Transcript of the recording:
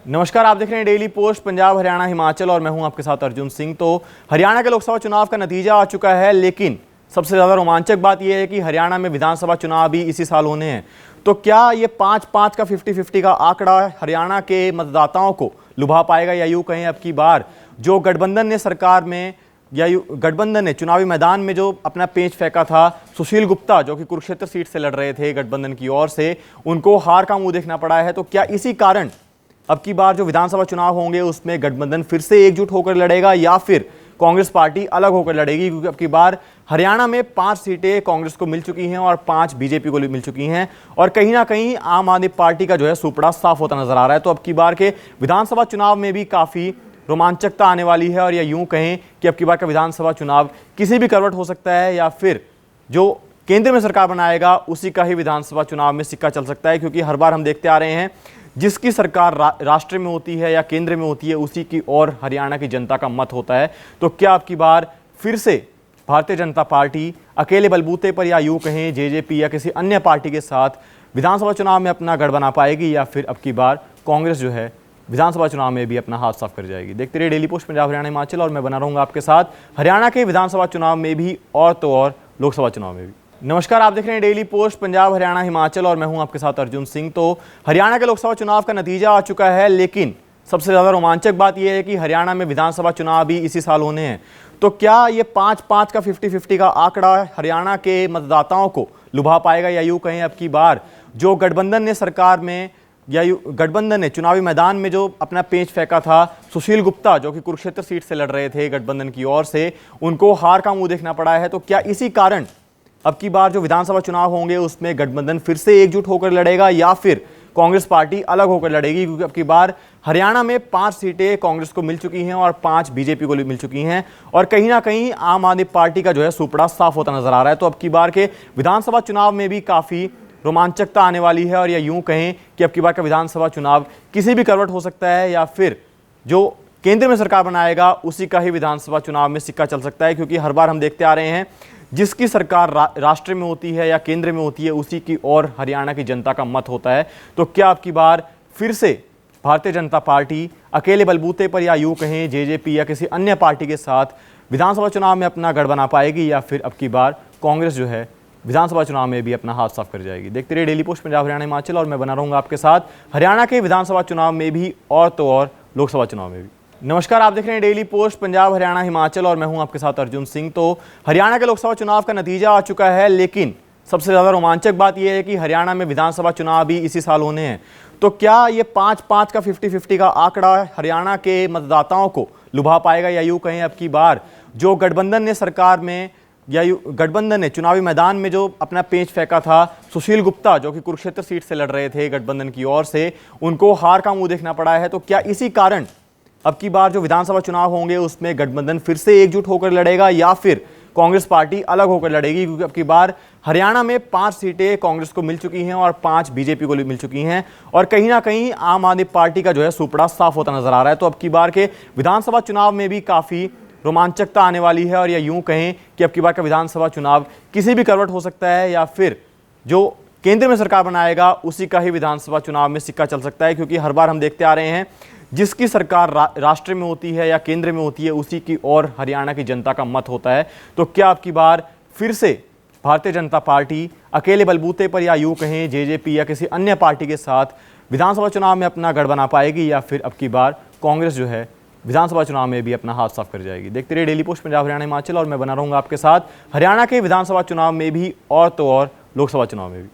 नमस्कार, आप देख रहे हैं डेली पोस्ट पंजाब हरियाणा हिमाचल और मैं हूं आपके साथ अर्जुन सिंह। तो हरियाणा के लोकसभा चुनाव का नतीजा आ चुका है, लेकिन सबसे ज़्यादा रोमांचक बात यह है कि हरियाणा में विधानसभा चुनाव भी इसी साल होने हैं। तो क्या ये 5-5 का 50-50 का आंकड़ा हरियाणा के मतदाताओं को लुभा पाएगा, या यूँ कहें अब की बार जो गठबंधन ने सरकार में या गठबंधन ने चुनावी मैदान में जो अपना पेंच फेंका था, सुशील गुप्ता जो कि कुरुक्षेत्र सीट से लड़ रहे थे गठबंधन की ओर से, उनको हार का मुंह देखना पड़ा है। तो क्या इसी कारण अब की बार जो विधानसभा चुनाव होंगे उसमें गठबंधन फिर से एकजुट होकर लड़ेगा, या फिर कांग्रेस पार्टी अलग होकर लड़ेगी? क्योंकि अब की बार हरियाणा में 5 सीटें कांग्रेस को मिल चुकी हैं और 5 बीजेपी को मिल चुकी हैं, और कहीं ना कहीं आम आदमी पार्टी का जो है सुपड़ा साफ होता नजर आ रहा है। तो अब की बार के विधानसभा चुनाव में भी काफी रोमांचकता आने वाली है, और या यूं कहें कि अब की बार का विधानसभा चुनाव किसी भी करवट हो सकता है, या फिर जो केंद्र में सरकार बनाएगा उसी का ही विधानसभा चुनाव में सिक्का चल सकता है। क्योंकि हर बार हम देखते आ रहे हैं जिसकी सरकार राष्ट्र में होती है या केंद्र में होती है, उसी की ओर हरियाणा की जनता का मत होता है। तो क्या अब की बार फिर से भारतीय जनता पार्टी अकेले बलबूते पर, या यूं कहें जेजेपी या किसी अन्य पार्टी के साथ विधानसभा चुनाव में अपना गढ़ बना पाएगी, या फिर अब की बार कांग्रेस जो है विधानसभा चुनाव में भी अपना हाथ साफ कर जाएगी? देखते रहिए डेली पोस्ट पंजाब हरियाणा हिमाचल, और मैं बना रहूंगा आपके साथ हरियाणा के विधानसभा चुनाव में भी और तो और लोकसभा चुनाव में भी। नमस्कार, आप देख रहे हैं डेली पोस्ट पंजाब हरियाणा हिमाचल और मैं हूं आपके साथ अर्जुन सिंह। तो हरियाणा के लोकसभा चुनाव का नतीजा आ चुका है, लेकिन सबसे ज्यादा रोमांचक बात यह है कि हरियाणा में विधानसभा चुनाव भी इसी साल होने हैं। तो क्या ये 5-5 का 50-50 का आंकड़ा हरियाणा के मतदाताओं को लुभा पाएगा, या यूं कहें अब की बार जो गठबंधन ने सरकार में या गठबंधन ने चुनावी मैदान में जो अपना पेंच फेंका था, सुशील गुप्ता जो कि कुरुक्षेत्र सीट से लड़ रहे थे गठबंधन की ओर से, उनको हार का मुंह देखना पड़ा है। तो क्या इसी कारण अब की बार जो विधानसभा चुनाव होंगे उसमें गठबंधन फिर से एकजुट होकर लड़ेगा, या फिर कांग्रेस पार्टी अलग होकर लड़ेगी? क्योंकि अब की बार हरियाणा में 5 सीटें कांग्रेस को मिल चुकी हैं और 5 बीजेपी को मिल चुकी हैं, और कहीं ना कहीं आम आदमी पार्टी का जो है सुपड़ा साफ होता नजर आ रहा है। तो अब की बार के विधानसभा चुनाव में भी काफी रोमांचकता आने वाली है, और या यूं कहें कि अब की बार का विधानसभा चुनाव किसी भी करवट हो सकता है, या फिर जो केंद्र में सरकार बनाएगा उसी का ही विधानसभा चुनाव में सिक्का चल सकता है। क्योंकि हर बार हम देखते आ रहे हैं जिसकी सरकार राष्ट्र में होती है या केंद्र में होती है, उसी की ओर हरियाणा की जनता का मत होता है। तो क्या अब की बार फिर से भारतीय जनता पार्टी अकेले बलबूते पर, या यूं कहें जेजेपी या किसी अन्य पार्टी के साथ विधानसभा चुनाव में अपना गढ़ बना पाएगी, या फिर अब की बार कांग्रेस जो है विधानसभा चुनाव में भी अपना हाथ साफ कर जाएगी? देखते रहिए डेली पोस्ट पंजाब हरियाणा हिमाचल, और मैं बना रहूंगा आपके साथ हरियाणा के विधानसभा चुनाव में भी और तो और लोकसभा चुनाव में भी। नमस्कार, आप देख रहे हैं डेली पोस्ट पंजाब हरियाणा हिमाचल और मैं हूं आपके साथ अर्जुन सिंह। तो हरियाणा के लोकसभा चुनाव का नतीजा आ चुका है, लेकिन सबसे ज्यादा रोमांचक बात यह है कि हरियाणा में विधानसभा चुनाव भी इसी साल होने हैं। तो क्या ये 5-5 का 50-50 का आंकड़ा हरियाणा के मतदाताओं को लुभा पाएगा, या यूं कहें अब की बार जो गठबंधन ने सरकार में या गठबंधन ने चुनावी मैदान में जो अपना पेंच फेंका था, सुशील गुप्ता जो कि कुरुक्षेत्र सीट से लड़ रहे थे गठबंधन की ओर से, उनको हार का मुंह देखना पड़ा है। तो क्या इसी कारण अब की बार जो विधानसभा चुनाव होंगे उसमें गठबंधन फिर से एकजुट होकर लड़ेगा, या फिर कांग्रेस पार्टी अलग होकर लड़ेगी? क्योंकि अब की बार हरियाणा में 5 सीटें कांग्रेस को मिल चुकी हैं और 5 बीजेपी को मिल चुकी हैं, और कहीं ना कहीं आम आदमी पार्टी का जो है सुपड़ा साफ होता नजर आ रहा है। तो अब की बार के विधानसभा चुनाव में भी काफी रोमांचकता आने वाली है, और या यूं कहें कि अब की बार का विधानसभा चुनाव किसी भी करवट हो सकता है, या फिर जो केंद्र में सरकार बनाएगा उसी का ही विधानसभा चुनाव में सिक्का चल सकता है। क्योंकि हर बार हम देखते आ रहे हैं जिसकी सरकार राष्ट्र में होती है या केंद्र में होती है, उसी की ओर हरियाणा की जनता का मत होता है। तो क्या अब की बार फिर से भारतीय जनता पार्टी अकेले बलबूते पर, या यूं कहें जेजेपी या किसी अन्य पार्टी के साथ विधानसभा चुनाव में अपना गढ़ बना पाएगी, या फिर अब की बार कांग्रेस जो है विधानसभा चुनाव में भी अपना हाथ साफ कर जाएगी? देखते रहिए डेली पोस्ट पंजाब हरियाणा हिमाचल, और मैं बना रहूंगा आपके साथ हरियाणा के विधानसभा चुनाव में भी और तो और लोकसभा चुनाव में भी।